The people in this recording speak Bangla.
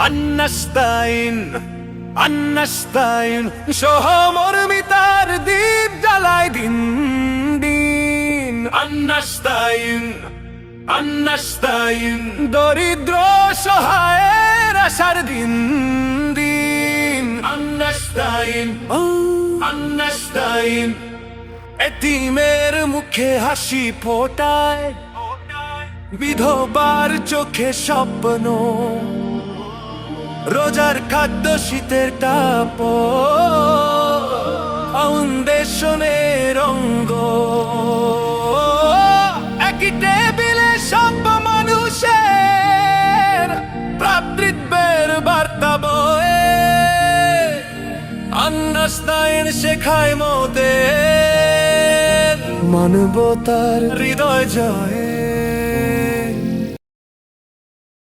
আন্নাস্তাইন আন্নাস্তাইন সহমর্মিতার দীপ জ্বালায় দিন দিন। আন্নাস্তাইন আন্নাস্তাইন দরিদ্র সহায়ের আশার দিন দিন। আন্নাস্তাইন আন্নাস্তাইন এতিমের মুখে হাসি ফোটায়, বিধবার চোখে স্বপ্ন, রোজার খাদ্য শীতের তাপ, ফাউন্ডেশনের রঙ্গ। একই টেবিলে সব মানুষের ভ্রাতৃত্বের বার্তা বয়ে, আন্নাস্তাইন শেখায় মোদের মানবতার হৃদয় জয়ে।